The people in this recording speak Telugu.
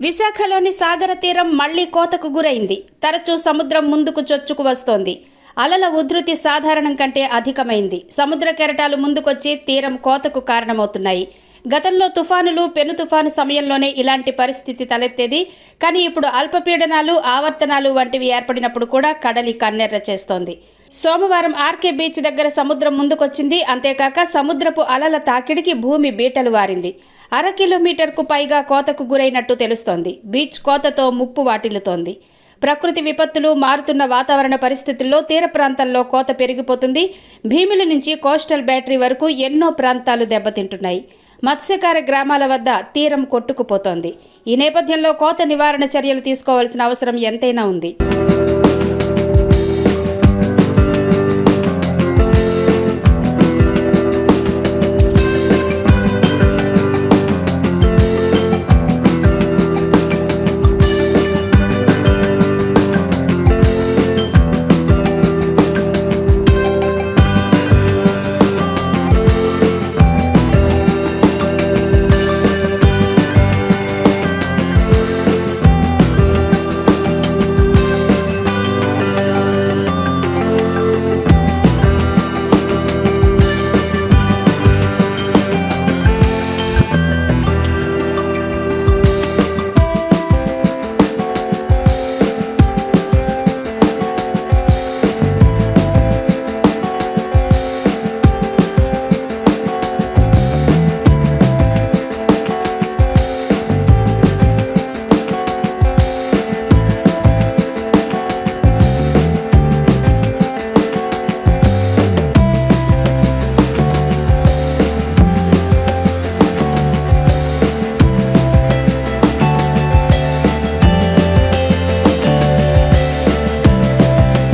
విశాఖలోని సాగర తీరం మళ్లీ కోతకు గురైంది. తరచూ సముద్రం ముందుకు చొచ్చుకు వస్తోంది. అలల ఉధృతి సాధారణం కంటే అధికమైంది. సముద్ర కెరటాలు ముందుకొచ్చి తీరం కోతకు కారణమవుతున్నాయి. గతంలో తుఫానులు, పెను తుఫాను సమయంలోనే ఇలాంటి పరిస్థితి తలెత్తేది. కానీ ఇప్పుడు అల్పపీడనాలు, ఆవర్తనాలు వంటివి ఏర్పడినప్పుడు కూడా కడలి కన్నెర్ర చేస్తోంది. సోమవారం ఆర్కే బీచ్ దగ్గర సముద్రం ముందుకొచ్చింది. అంతేకాక సముద్రపు అలల తాకిడికి భూమి బీటలు వారింది. 1/2 కిలోమీటర్కు పైగా కోతకు గురైనట్టు తెలుస్తోంది. బీచ్ కోతతో ముప్పు వాటిల్లుతోంది. ప్రకృతి విపత్తులు, మారుతున్న వాతావరణ పరిస్థితుల్లో తీర ప్రాంతాల్లో కోత పెరిగిపోతుంది. భీమిలి నుంచి కోస్టల్ బ్యాటరీ వరకు ఎన్నో ప్రాంతాలు దెబ్బతింటున్నాయి. మత్స్యకార గ్రామాల వద్ద తీరం కొట్టుకుపోతోంది. ఈ నేపథ్యంలో కోత నివారణ చర్యలు తీసుకోవాల్సిన అవసరం ఎంతైనా ఉంది.